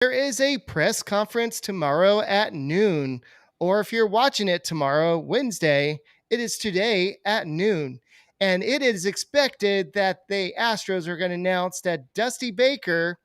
There is a press conference tomorrow at noon, or if you're watching it tomorrow, Wednesday, it is today at noon. And it is expected that the Astros are going to announce that Dusty Baker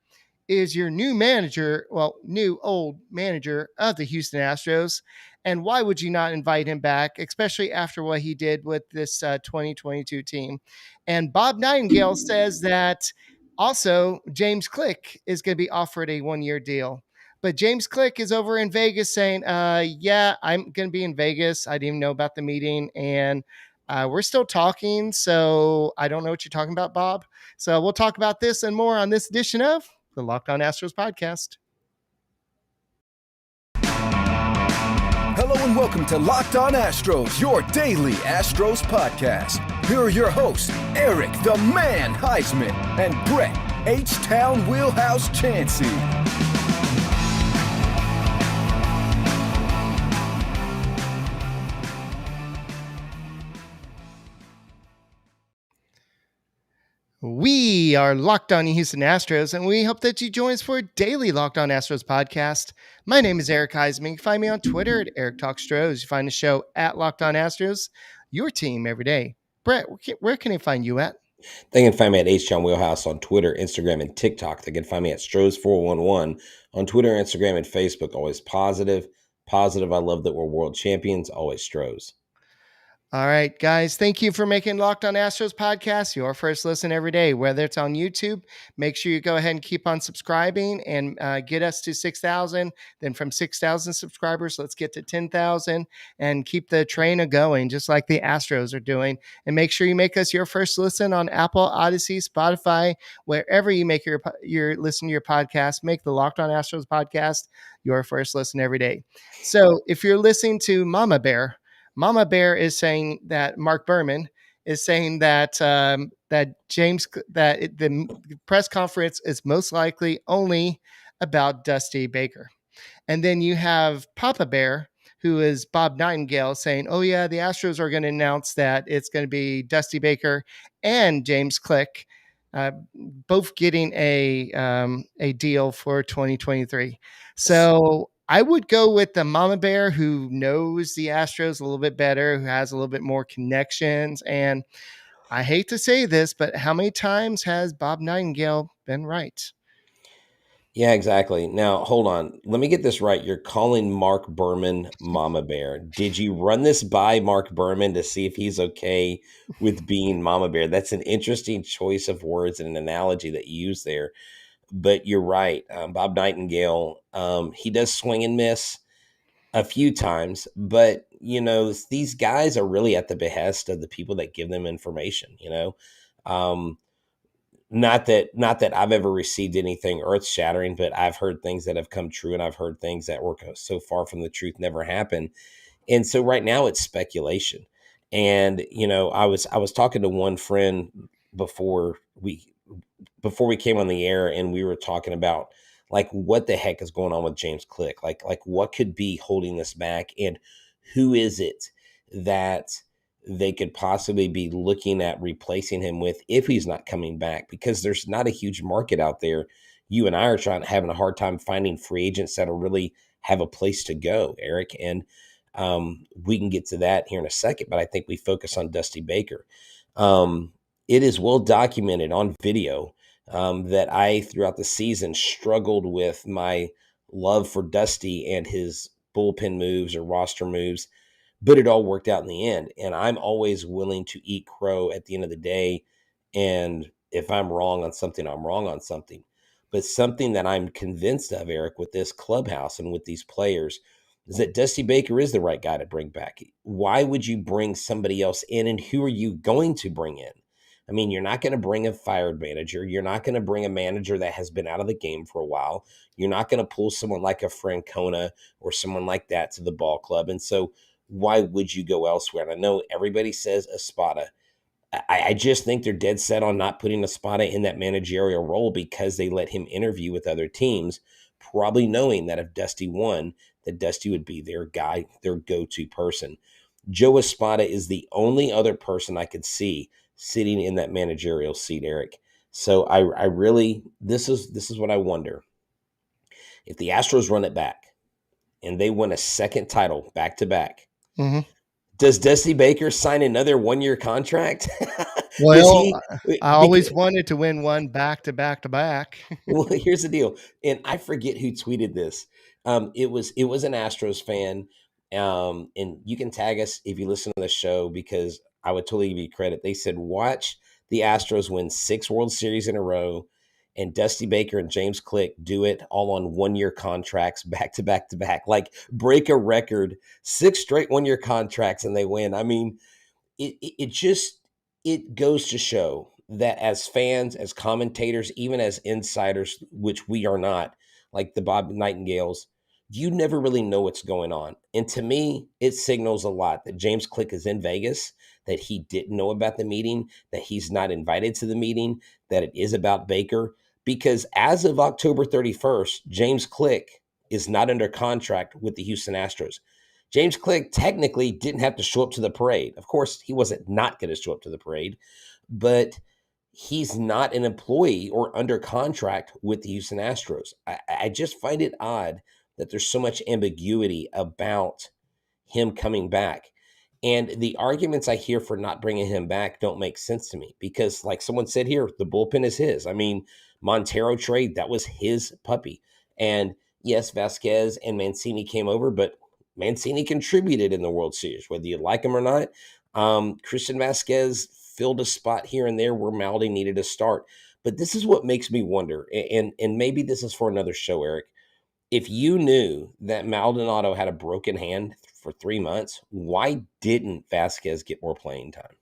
is your new manager, well, new old manager of the Houston Astros. And why would you not invite him back, especially after what he did with this 2022 team? And Bob Nightengale says that also James Click is going to be offered a 1-year deal. But James Click is over in Vegas saying, yeah, I'm going to be in Vegas. I didn't even know about the meeting. And we're still talking. So I don't know what you're talking about, Bob. So we'll talk about this and more on this edition of the Locked On Astros podcast. Hello and welcome to Locked On Astros, your daily Astros podcast. Here are your hosts, Eric the Man Huysman and Brett H-Town Wheelhouse Chancey. We are Locked On Houston Astros, and we hope that you join us for a daily Locked On Astros podcast. My name is Eric Huysman. You can find me on Twitter at Eric Talk Stros. You find the show at Locked On Astros, your team every day. Brett, where can they find you at? They can find me at H-Town Wheelhouse on Twitter, Instagram, and TikTok. They can find me at Stros411 on Twitter, Instagram, and Facebook. Always positive. Positive. I love that we're world champions. Always Stros. All right, guys, thank you for making Locked On Astros podcast your first listen every day, whether it's on YouTube. Make sure you go ahead and keep on subscribing and get us to 6,000. Then from 6,000 subscribers, let's get to 10,000 and keep the train going, just like the Astros are doing. And make sure you make us your first listen on Apple, Odyssey, Spotify, wherever you make your listen to your podcast. Make the Locked On Astros podcast your first listen every day. So if you're listening to Mama Bear is saying that Mark Berman is saying that the press conference is most likely only about Dusty Baker. And then you have Papa Bear, who is Bob Nightengale, saying, oh, yeah, the Astros are going to announce that it's going to be Dusty Baker and James Click, both getting a deal for 2023. So I would go with the Mama Bear, who knows the Astros a little bit better, who has a little bit more connections. And I hate to say this, but how many times has Bob Nightengale been right? Yeah, exactly. Now, hold on. Let me get this right. You're calling Mark Berman Mama Bear. Did you run this by Mark Berman to see if he's okay with being Mama Bear? That's an interesting choice of words and an analogy that you use there. But you're right. Bob Nightengale, he does swing and miss a few times, but these guys are really at the behest of the people that give them information. Not that I've ever received anything earth shattering, but I've heard things that have come true, and I've heard things that were so far from the truth never happened. And so right now it's speculation. And I was talking to one friend before we came on the air, and we were talking about like what the heck is going on with James Click, like what could be holding this back, and who is it that they could possibly be looking at replacing him with if he's not coming back, because there's not a huge market out there. You and I are having a hard time finding free agents that'll really have a place to go, Eric. And we can get to that here in a second, but I think we focus on Dusty Baker. It is well documented on video that I, throughout the season, struggled with my love for Dusty and his bullpen moves or roster moves, but it all worked out in the end. And I'm always willing to eat crow at the end of the day. And if I'm wrong on something, I'm wrong on something. But something that I'm convinced of, Eric, with this clubhouse and with these players, is that Dusty Baker is the right guy to bring back. Why would you bring somebody else in, and who are you going to bring in? I mean, you're not going to bring a fired manager. You're not going to bring a manager that has been out of the game for a while. You're not going to pull someone like a Francona or someone like that to the ball club. And so why would you go elsewhere? And I know everybody says Espada. I just think they're dead set on not putting Espada in that managerial role because they let him interview with other teams, probably knowing that if Dusty won, that Dusty would be their guy, their go-to person. Joe Espada is the only other person I could see sitting in that managerial seat, Eric. So I really, this is what I wonder. If the Astros run it back and they win a second title back to back, does Dusty Baker sign another 1-year contract? Does Well, he? I Because always wanted to win one back to back to back. well, here's the deal, and I forget who tweeted this. It was an Astros fan, and you can tag us if you listen to the show because I would totally give you credit. They said, "Watch the Astros win 6 World Series in a row, and Dusty Baker and James Click do it all on 1-year contracts, back to back to back, like break a record, 6 straight 1-year contracts, and they win." I mean, it just it goes to show that as fans, as commentators, even as insiders, which we are not, like the Bob Nightingales, you never really know what's going on. And to me, it signals a lot that James Click is in Vegas, that he didn't know about the meeting, that he's not invited to the meeting, that it is about Baker. Because as of October 31st, James Click is not under contract with the Houston Astros. James Click technically didn't have to show up to the parade. Of course, he wasn't not going to show up to the parade, but he's not an employee or under contract with the Houston Astros. I just find it odd that there's so much ambiguity about him coming back. And the arguments I hear for not bringing him back don't make sense to me because, like someone said here, the bullpen is his. I mean, Montero trade, that was his puppy. And yes, Vasquez and Mancini came over, but Mancini contributed in the World Series, whether you like him or not. Christian Vasquez filled a spot here and there where Maldi needed to start. But this is what makes me wonder, and maybe this is for another show, Eric. If you knew that Maldonado had a broken hand for 3 months, why didn't Vasquez get more playing time?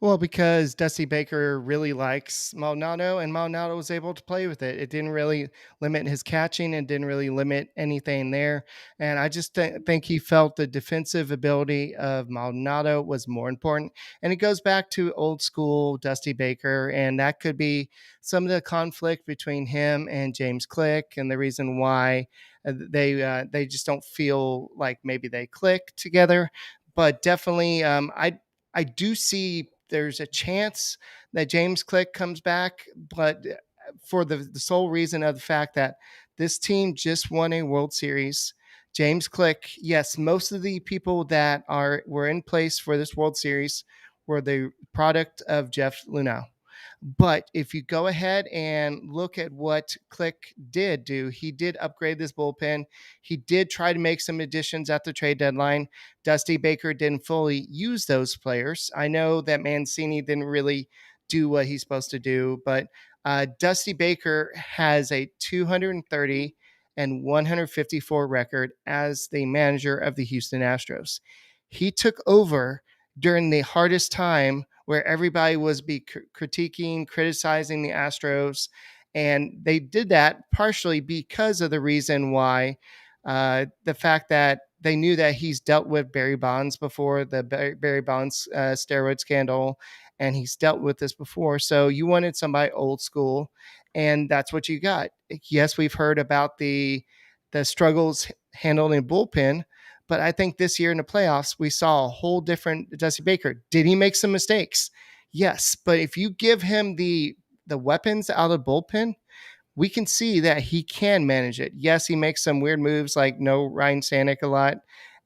Well, because Dusty Baker really likes Maldonado, and Maldonado was able to play with it. It didn't really limit his catching and didn't really limit anything there. And I just think he felt the defensive ability of Maldonado was more important. And it goes back to old school Dusty Baker, and that could be some of the conflict between him and James Click, and the reason why they just don't feel like maybe they click together. But definitely, I do see there's a chance that James Click comes back, but for the sole reason of the fact that this team just won a World Series. James Click, yes, most of the people that were in place for this World Series were the product of Jeff Lunau. But if you go ahead and look at what Click did do, he did upgrade this bullpen. He did try to make some additions at the trade deadline. Dusty Baker didn't fully use those players. I know that Mancini didn't really do what he's supposed to do, but Dusty Baker has a 230 and 154 record as the manager of the Houston Astros. He took over during the hardest time where everybody was critiquing, criticizing the Astros. And they did that partially because of the reason why the fact that they knew that he's dealt with Barry Bonds before, the Barry Bonds steroid scandal, and he's dealt with this before. So you wanted somebody old school, and that's what you got. Yes, we've heard about the struggles handling bullpen, but I think this year in the playoffs, we saw a whole different Dusty Baker. Did he make some mistakes? Yes. But if you give him the weapons out of the bullpen, we can see that he can manage it. Yes, he makes some weird moves like no Ryan Stanek a lot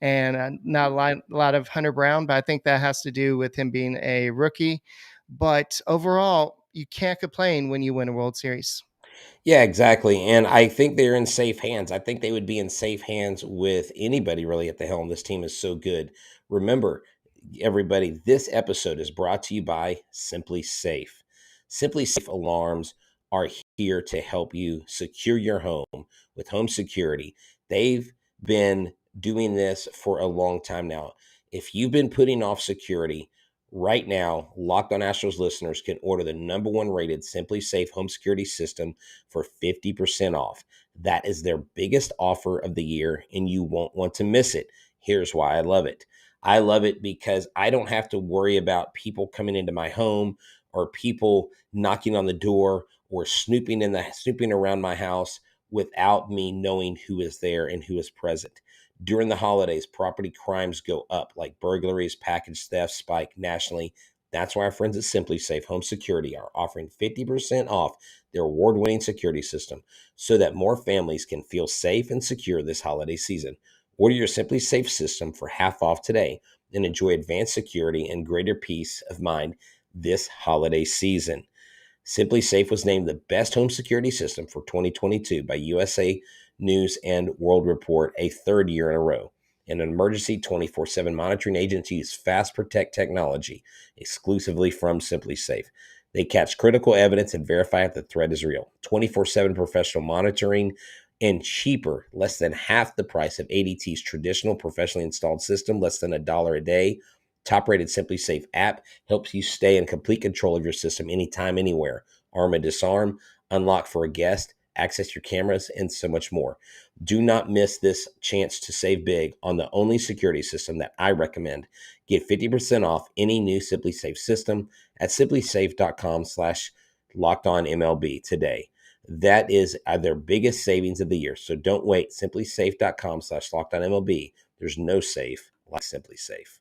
and not a lot of Hunter Brown, but I think that has to do with him being a rookie. But overall, you can't complain when you win a World Series. Yeah, exactly. And I think they're in safe hands. I think they would be in safe hands with anybody really at the helm. This team is so good. Remember, everybody, this episode is brought to you by SimpliSafe. SimpliSafe alarms are here to help you secure your home with home security. They've been doing this for a long time now. If you've been putting off security, right now, Locked On Astros listeners can order the #1 rated SimpliSafe home security system for 50% off. That is their biggest offer of the year, and you won't want to miss it. Here's why I love it. I love it because I don't have to worry about people coming into my home or people knocking on the door or snooping around my house without me knowing who is there and who is present. During the holidays, property crimes go up like burglaries, package theft spike nationally. That's why our friends at SimpliSafe Home Security are offering 50% off their award-winning security system so that more families can feel safe and secure this holiday season. Order your SimpliSafe system for half off today and enjoy advanced security and greater peace of mind this holiday season. SimpliSafe was named the best home security system for 2022 by USA News and World Report a third year in a row. And an emergency 24/7 monitoring agency uses Fast Protect technology exclusively from SimpliSafe. They catch critical evidence and verify if the threat is real. 24/7 professional monitoring and cheaper, less than half the price of ADT's traditional professionally installed system, less than $1 a day. Top-rated SimpliSafe app helps you stay in complete control of your system anytime, anywhere. Arm and disarm, unlock for a guest, access your cameras, and so much more. Do not miss this chance to save big on the only security system that I recommend. Get 50% off any new SimpliSafe system at simplisafe.com/lockedonmlb today. That is their biggest savings of the year. So don't wait. simplisafe.com/lockedonmlb. There's no safe like SimpliSafe.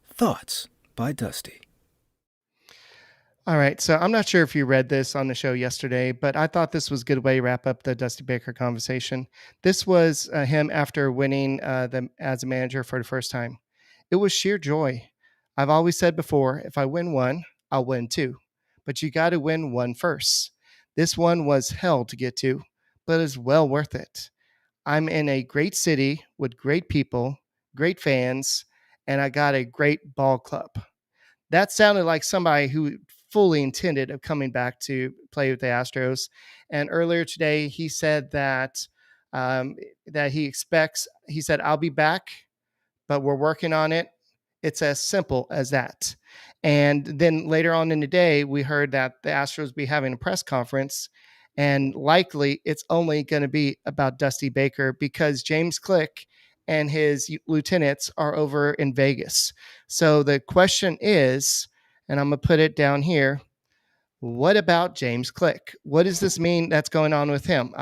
Thoughts by Dusty. All right. So I'm not sure if you read this on the show yesterday, but I thought this was a good way to wrap up the Dusty Baker conversation. This was him after winning as a manager for the first time. It was sheer joy. I've always said before, if I win one, I'll win two. But you got to win one first. This one was hell to get to, but it's well worth it. I'm in a great city with great people, great fans, and I got a great ball club. That sounded like somebody who fully intended of coming back to play with the Astros. And earlier today, he said that he expects. He said, "I'll be back, but we're working on it." It's as simple as that. And then later on in the day, we heard that the Astros be having a press conference, and likely it's only going to be about Dusty Baker because James Click and his lieutenants are over in Vegas. So the question is, and I'm going to put it down here, what about James Click? What does this mean that's going on with him?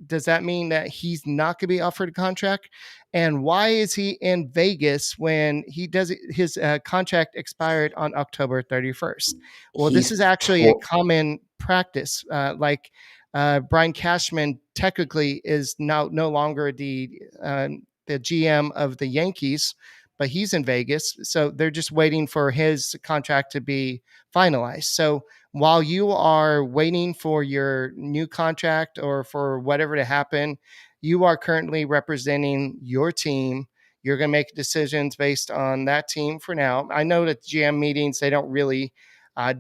Does that mean that he's not going to be offered a contract? And why is he in Vegas when his contract expired on October 31st? Well, this is actually a common practice. Brian Cashman technically is now no longer the GM of the Yankees, but he's in Vegas. So they're just waiting for his contract to be finalized. So while you are waiting for your new contract or for whatever to happen, you are currently representing your team. You're going to make decisions based on that team for now. I know that GM meetings, they don't really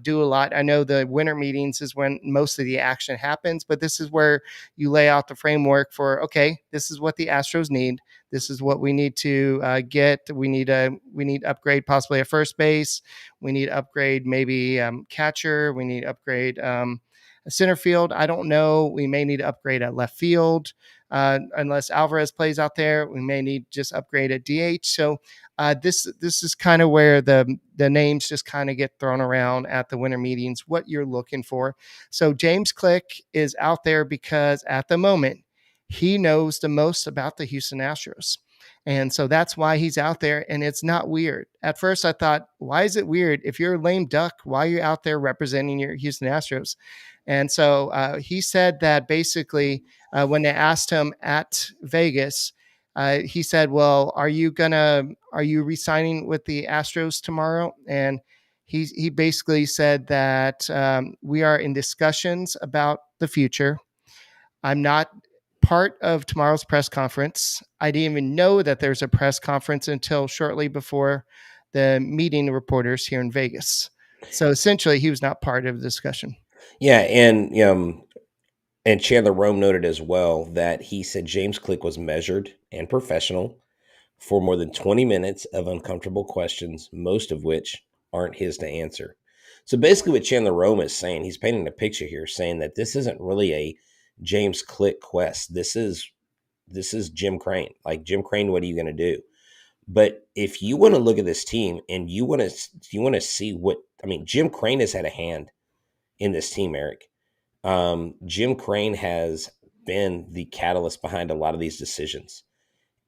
do a lot. I know the winter meetings is when most of the action happens, but this is where you lay out the framework for, okay, this is what the Astros need. This is what we need to get. We need upgrade possibly at first base. We need upgrade maybe catcher. We need upgrade center field. I don't know. We may need to upgrade at left field. Unless Alvarez plays out there, we may need just upgrade at DH. So this is kind of where the names just kind of get thrown around at the winter meetings, what you're looking for. So James Click is out there because at the moment, he knows the most about the Houston Astros. And so that's why he's out there, and it's not weird. At first, I thought, why is it weird? If you're a lame duck, why are you out there representing your Houston Astros? And so he said that basically when they asked him at Vegas, he said, well, are you re-signing with the Astros tomorrow? And he basically said that we are in discussions about the future. I'm not part of tomorrow's press conference. I didn't even know that there's a press conference until shortly before the meeting reporters here in Vegas. So essentially, he was not part of the discussion. Yeah, and Chandler Rome noted as well that he said James Click was measured and professional for more than 20 minutes of uncomfortable questions, most of which aren't his to answer. So basically what Chandler Rome is saying, he's painting a picture here saying that this isn't really a James Click quest. This is Jim Crane. Like, Jim Crane, what are you going to do? But if you want to look at this team and you want to see what, I mean, Jim Crane has had a hand in this team, Eric. Jim Crane has been the catalyst behind a lot of these decisions.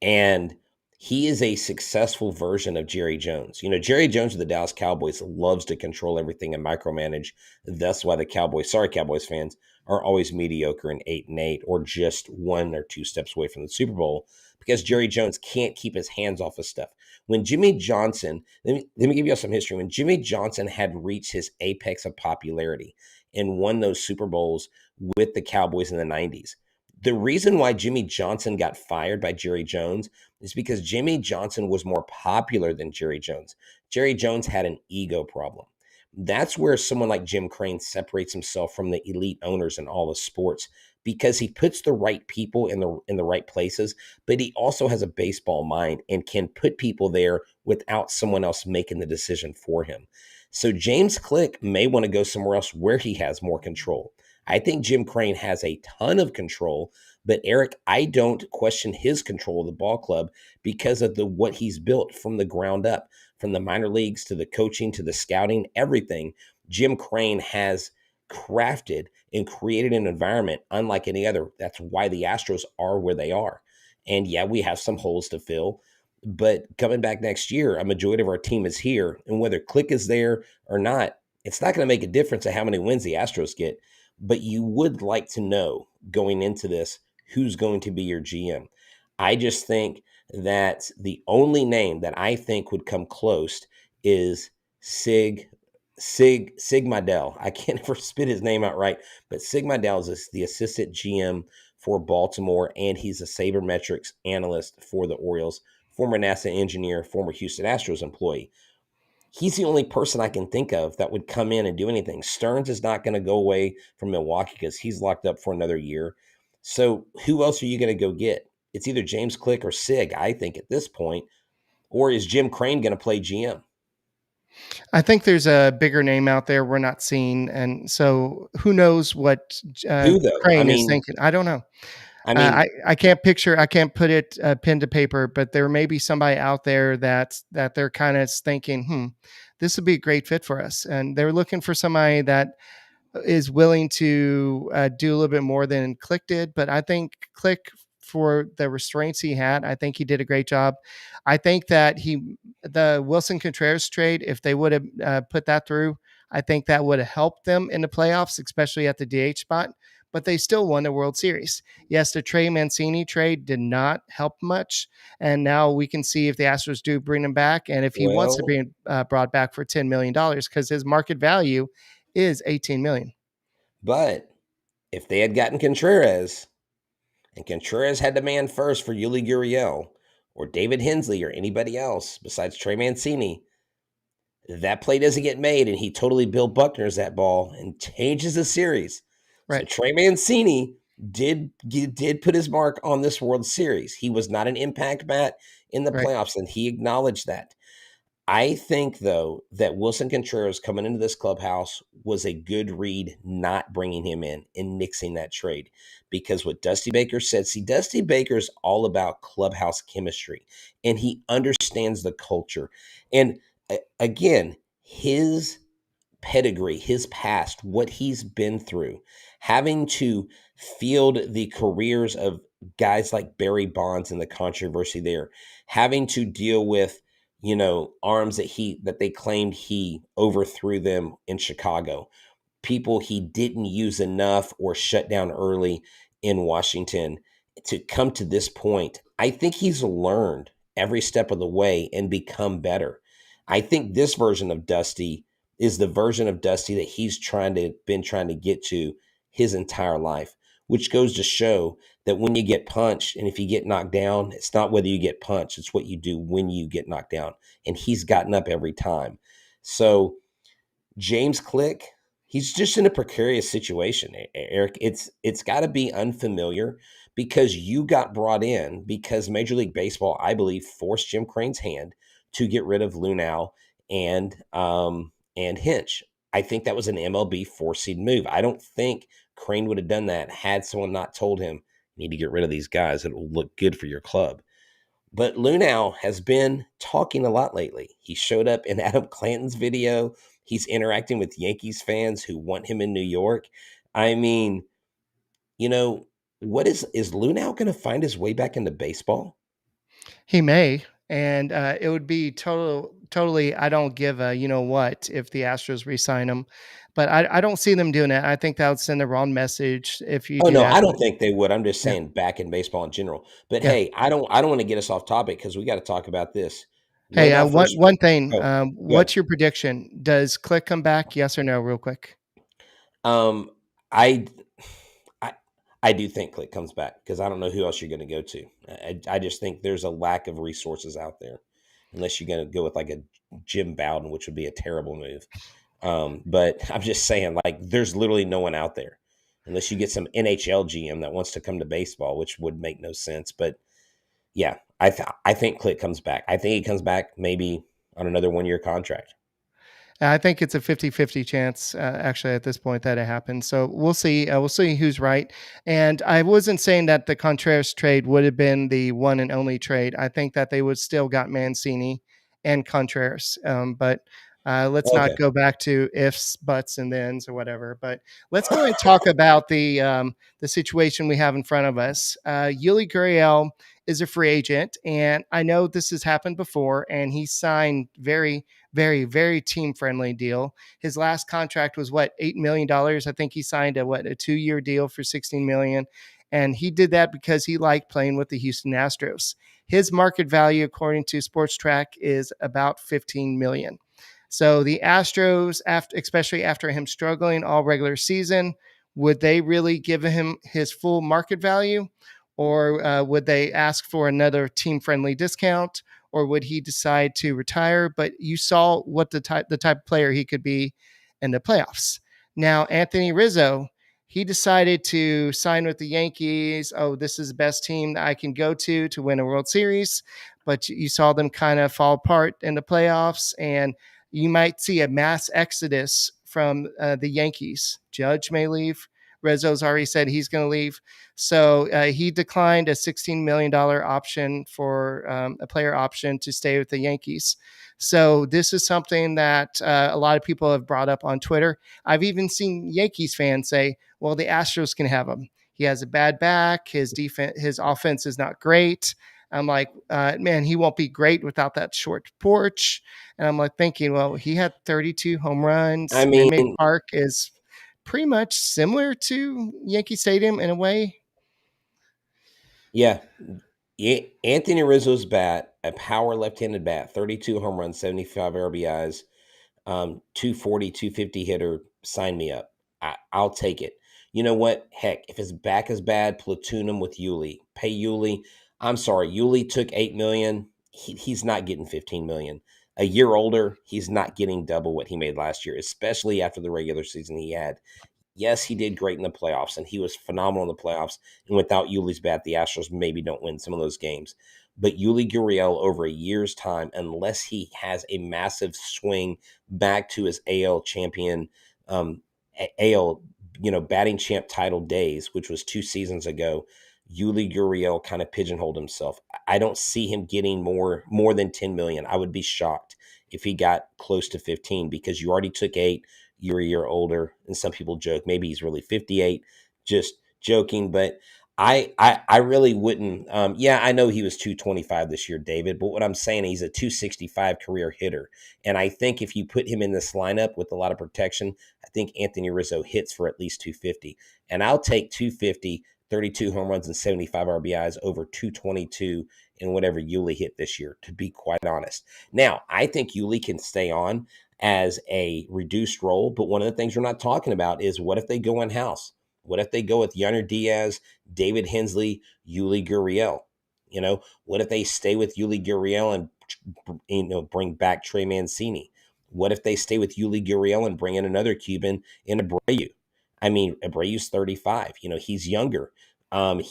And He is a successful version of Jerry Jones. Jerry Jones of the Dallas Cowboys loves to control everything and micromanage. That's why the Cowboys, sorry Cowboys fans, are always mediocre and 8-8 or just 1 or 2 steps away from the Super Bowl, because Jerry Jones can't keep his hands off of stuff. When Jimmy Johnson, let me give you some history. When Jimmy Johnson had reached his apex of popularity and won those Super Bowls with the Cowboys in the 90s, the reason why Jimmy Johnson got fired by Jerry Jones is because Jimmy Johnson was more popular than Jerry Jones. Jerry Jones had an ego problem. That's where someone like Jim Crane separates himself from the elite owners in all of sports, because he puts the right people in the right places, but he also has a baseball mind and can put people there without someone else making the decision for him. So James Click may want to go somewhere else where he has more control. I think Jim Crane has a ton of control, but Eric, I don't question his control of the ball club because of what he's built from the ground up, from the minor leagues to the coaching to the scouting, everything. Jim Crane has crafted and created an environment unlike any other. That's why the Astros are where they are. And yeah, we have some holes to fill, but coming back next year, a majority of our team is here. And whether Click is there or not, it's not going to make a difference of how many wins the Astros get. But you would like to know going into this who's going to be your GM. I just think that the only name that I think would come close is Sig Mejdal. I can't ever spit his name out right, but Sig Mejdal is the assistant GM for Baltimore, and he's a sabermetrics analyst for the Orioles, former NASA engineer, former Houston Astros employee. He's the only person I can think of that would come in and do anything. Stearns is not going to go away from Milwaukee because he's locked up for another year. So who else are you going to go get? It's either James Click or Sig, I think, at this point. Or is Jim Crane going to play GM? I think there's a bigger name out there we're not seeing, and so who knows what Who, though? Crane is thinking. I don't know. I can't picture. I can't put it pen to paper, but there may be somebody out there that they're kind of thinking, this would be a great fit for us, and they're looking for somebody that is willing to do a little bit more than Click did. But I think Click, for the restraints he had, I think he did a great job. I think that the Wilson Contreras trade, if they would have put that through, I think that would have helped them in the playoffs, especially at the DH spot. But they still won the World Series. Yes, the Trey Mancini trade did not help much. And now we can see if the Astros do bring him back, and if he wants to be brought back for $10 million, because his market value is $18 million. But if they had gotten Contreras, and Contreras had demand first for Yuli Gurriel or David Hensley or anybody else besides Trey Mancini, that play doesn't get made, and he totally Bill Buckners that ball and changes the series. Right. So Trey Mancini did put his mark on this World Series. He was not an impact bat in the playoffs, and he acknowledged that. I think, though, that Wilson Contreras coming into this clubhouse was a good read, not bringing him in and nixing that trade. Because what Dusty Baker said, Dusty Baker's all about clubhouse chemistry, and he understands the culture. And again, his pedigree, his past, what he's been through, having to field the careers of guys like Barry Bonds and the controversy there, having to deal with arms that they claimed he overthrew them in Chicago, people he didn't use enough or shut down early in Washington, to come to this point. I think he's learned every step of the way and become better. I think this version of Dusty is the version of Dusty that he's been trying to get to his entire life, which goes to show that when you get punched and if you get knocked down, it's not whether you get punched, it's what you do when you get knocked down. And he's gotten up every time. So James Click, he's just in a precarious situation, Eric. It's got to be unfamiliar because you got brought in because Major League Baseball, I believe, forced Jim Crane's hand to get rid of Lunau and Hinch. I think that was an MLB four-seed move. I don't think Crane would have done that had someone not told him, you need to get rid of these guys. It will look good for your club. But Lunau has been talking a lot lately. He showed up in Adam Clanton's video. He's interacting with Yankees fans who want him in New York. I mean, what is Lunau going to find his way back into baseball? He may, and it would be totally. I don't give a what if the Astros re-sign him, but I don't see them doing it. I think that would send the wrong message if you Oh, do no, that. I don't But think they would. I'm just yeah, saying back in baseball in general. But yeah. hey, I don't want to get us off topic because we got to talk about this. What Hey, about one first? one thing. Oh, good. What's your prediction? Does Click come back? Yes or no? Real quick. Um, I, I, I do think Click comes back because I don't know who else you're going to go to. I just think there's a lack of resources out there, unless you're going to go with like a Jim Bowden, which would be a terrible move. But I'm just saying, like, there's literally no one out there, unless you get some NHL GM that wants to come to baseball, which would make no sense. But yeah, I think Click comes back. I think he comes back maybe on another 1 year contract. I think it's a 50-50 chance, actually, at this point that it happens. So we'll see. We'll see who's right. And I wasn't saying that the Contreras trade would have been the one and only trade. I think that they would still got Mancini and Contreras. But let's not Okay. go back to ifs, buts, and thens or whatever. But let's go and talk about the situation we have in front of us. Yuli Gurriel is a free agent, and I know this has happened before, and he signed very team friendly deal. His last contract was what, $8 million. I think he signed a 2-year deal for 16 million, and he did that because he liked playing with the Houston Astros. His market value, according to Sports Track, is about 15 million. So the Astros, especially after him struggling all regular season, would they really give him his full market value, or would they ask for another team friendly discount? Or would he decide to retire? But you saw what the type of player he could be in the playoffs. Now, Anthony Rizzo, he decided to sign with the Yankees. Oh, this is the best team that I can go to win a World Series. But you saw them kind of fall apart in the playoffs, and you might see a mass exodus from the Yankees. Judge may leave. Rizzo's already said he's going to leave. So he declined a $16 million option for a player option to stay with the Yankees. So this is something that a lot of people have brought up on Twitter. I've even seen Yankees fans say, well, the Astros can have him. He has a bad back. His defense, his offense is not great. I'm like, man, he won't be great without that short porch. And I'm like thinking, well, he had 32 home runs. I mean, Minute Maid Park is pretty much similar to Yankee Stadium in a way. yeah. Anthony Rizzo's bat, a power left-handed bat, 32 home runs, 75 RBIs, 240, 250 hitter. Sign me up. I'll take it. You know what? Heck, if his back is bad, platoon him with Yuli. Pay Yuli. I'm sorry, Yuli took 8 million. He's not getting 15 million. A year older, he's not getting double what he made last year, especially after the regular season he had. Yes, he did great in the playoffs, and he was phenomenal in the playoffs. And without Yuli's bat, the Astros maybe don't win some of those games. But Yuli Gurriel, over a year's time, unless he has a massive swing back to his AL champion, AL, batting champ title days, which was 2 seasons ago, Yuli Gurriel kind of pigeonholed himself. I don't see him getting more than 10 million. I would be shocked if he got close to 15 because you already took 8. You're a year older, and some people joke maybe he's really 58. Just joking, but I really wouldn't. Yeah, I know he was 225 this year, David, but what I'm saying, he's a 265 career hitter, and I think if you put him in this lineup with a lot of protection, I think Anthony Rizzo hits for at least 250, and I'll take 250, 32 home runs and 75 RBIs over 222 in whatever Yuli hit this year, to be quite honest. Now, I think Yuli can stay on as a reduced role. But one of the things we're not talking about is what if they go in house? What if they go with Yonder Diaz, David Hensley, Yuli Gurriel? What if they stay with Yuli Gurriel and bring back Trey Mancini? What if they stay with Yuli Gurriel and bring in another Cuban in Abreu? I mean, Abreu's 35. He's younger.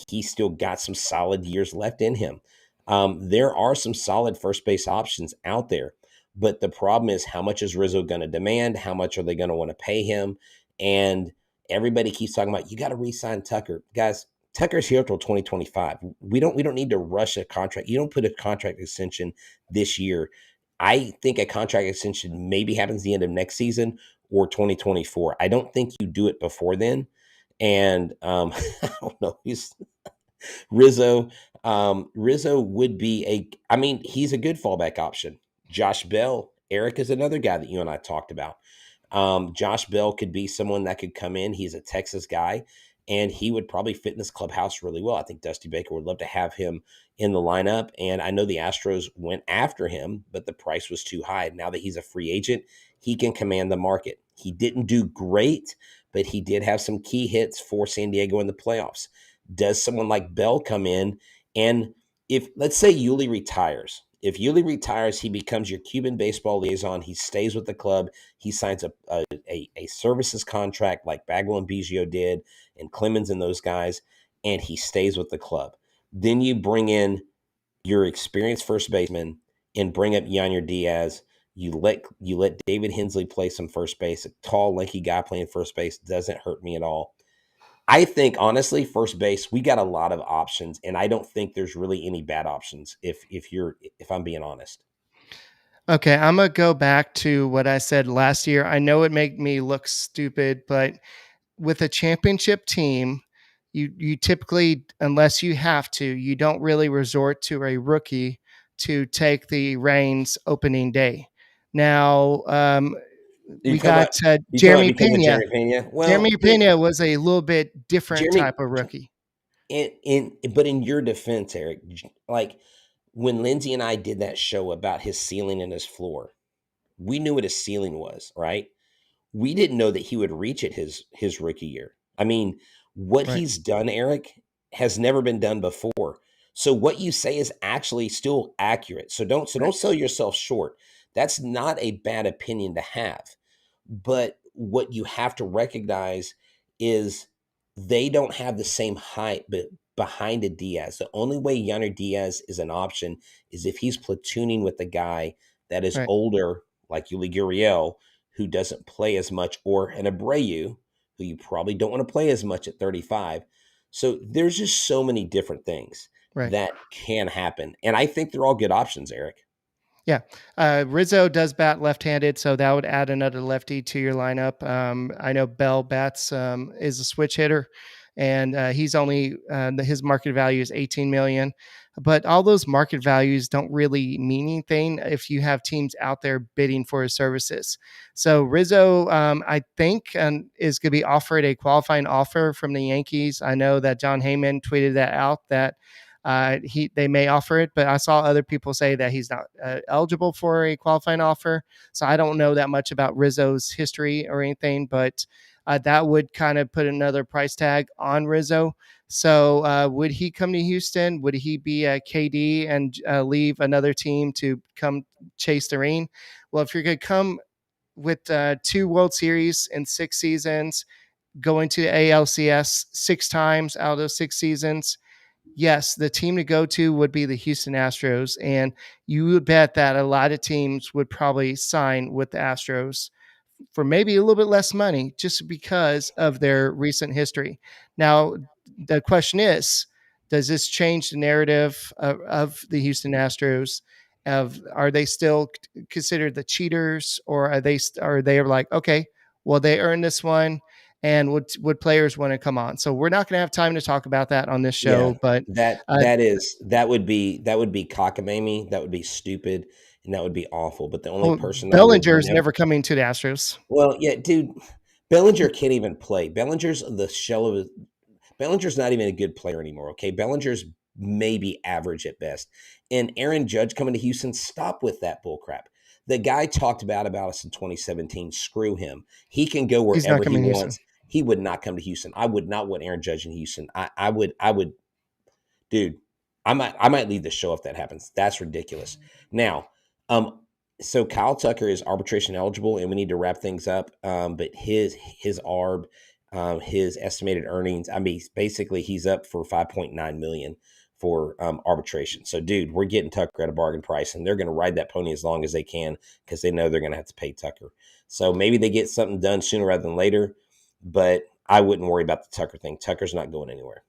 He's still got some solid years left in him. There are some solid first base options out there. But the problem is, how much is Rizzo going to demand? How much are they going to want to pay him? And everybody keeps talking about, you got to re-sign Tucker. Guys, Tucker's here till 2025. We don't need to rush a contract. You don't put a contract extension this year. I think a contract extension maybe happens the end of next season or 2024. I don't think you do it before then. And I don't know. Rizzo, Rizzo would be he's a good fallback option. Josh Bell, Eric is another guy that you and I talked about. Josh Bell could be someone that could come in. He's a Texas guy, and he would probably fit in this clubhouse really well. I think Dusty Baker would love to have him in the lineup. And I know the Astros went after him, but the price was too high. Now that he's a free agent, he can command the market. He didn't do great, but he did have some key hits for San Diego in the playoffs. Does someone like Bell come in? And if, let's say, Yuli retires, if Yuli retires, he becomes your Cuban baseball liaison. He stays with the club. He signs a services contract like Bagwell and Biggio did, and Clemens and those guys, and he stays with the club. Then you bring in your experienced first baseman and bring up Yonder Diaz. You let David Hensley play some first base. A tall, lanky guy playing first base doesn't hurt me at all. I think, honestly, first base, we got a lot of options, and I don't think there's really any bad options if I'm being honest. Okay, I'm gonna go back to what I said last year. I know it made me look stupid, but with a championship team, you typically, unless you have to, you don't really resort to a rookie to take the reins opening day. Now, we got You talking about Jeremy because of Pena. Jeremy Pena? Jeremy Well, Pena was a little bit different Jeremy, type of rookie. but in your defense, Eric, like when Lindsay and I did that show about his ceiling and his floor, we knew what his ceiling was, right? We didn't know that he would reach it his rookie year. I mean, what Right. he's done, Eric, has never been done before. So what you say is actually still accurate. So don't sell yourself short. That's not a bad opinion to have. But what you have to recognize is they don't have the same height behind a Diaz. The only way Yonder Diaz is an option is if he's platooning with a guy that is Right. older, like Yuli Gurriel, who doesn't play as much, or an Abreu, who you probably don't want to play as much at 35. So there's just so many different things Right. that can happen. And I think they're all good options, Eric. Yeah. Rizzo does bat left-handed, so that would add another lefty to your lineup. I know Bell bats is a switch hitter, and he's only his market value is 18 million. But all those market values don't really mean anything if you have teams out there bidding for his services. So Rizzo, I think, is going to be offered a qualifying offer from the Yankees. I know that John Heyman tweeted that out that they may offer it, but I saw other people say that he's not eligible for a qualifying offer. So I don't know that much about Rizzo's history or anything, but that would kind of put another price tag on Rizzo. So would he come to Houston? Would he be a KD and leave another team to come chase the ring? Well, if you're going to come with 2 World Series in 6 seasons, going to the ALCS 6 times out of those 6 seasons, yes, the team to go to would be the Houston Astros. And you would bet that a lot of teams would probably sign with the Astros for maybe a little bit less money just because of their recent history. Now, the question is, does this change the narrative of the Houston Astros? Are they still considered the cheaters, or are they like, okay, well, they earned this one, and would players want to come on? So we're not going to have time to talk about that on this Yeah, show, but uh, that would be cockamamie. That would be stupid, and that would be awful. But the only oh, person I would Bellinger's never, never coming to the Astros. well, yeah, dude, Bellinger can't even play. Bellinger's the shell of Bellinger's not even a good player anymore. Okay, Bellinger's maybe average at best. And Aaron Judge coming to Houston, stop with that bullcrap. The guy talked about us in 2017. Screw him. He can go He's not wherever he coming to Houston. wants. He would not come to Houston. I would not want Aaron Judge in Houston. I would, dude. I might leave the show if that happens. That's ridiculous. Now, so Kyle Tucker is arbitration eligible, and we need to wrap things up. But his ARB, his estimated earnings, I mean, basically he's up for 5.9 million for arbitration. So, dude, we're getting Tucker at a bargain price, and they're going to ride that pony as long as they can because they know they're going to have to pay Tucker. So maybe they get something done sooner rather than later, but I wouldn't worry about the Tucker thing. Tucker's not going anywhere.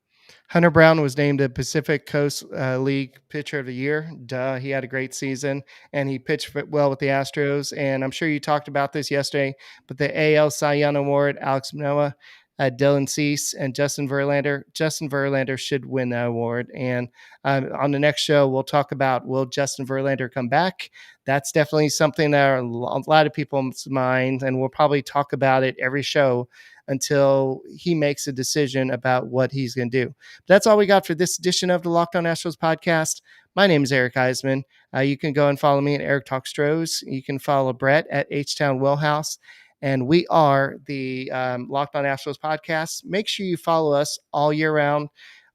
Hunter Brown was named the Pacific Coast League Pitcher of the Year. Duh, he had a great season, and he pitched well with the Astros. And I'm sure you talked about this yesterday, but the AL Cy Young Award, Alex Manoah, Dylan Cease and Justin Verlander. Justin Verlander should win the award. And on the next show, we'll talk about, will Justin Verlander come back? That's definitely something that are a lot of people's minds, and we'll probably talk about it every show until he makes a decision about what he's going to do. That's all we got for this edition of the Locked On Astros podcast. My name is Eric Huysman. You can go and follow me at Eric Talk Stros. You can follow Brett at H-Town Wellhouse. And we are the Locked On Astros podcast. Make sure you follow us all year round,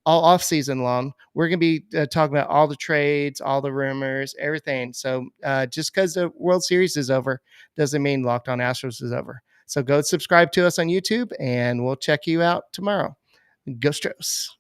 all off season long. We're going to be talking about all the trades, all the rumors, everything. So just because the World Series is over doesn't mean Locked On Astros is over. So go subscribe to us on YouTube, and we'll check you out tomorrow. Go Stros.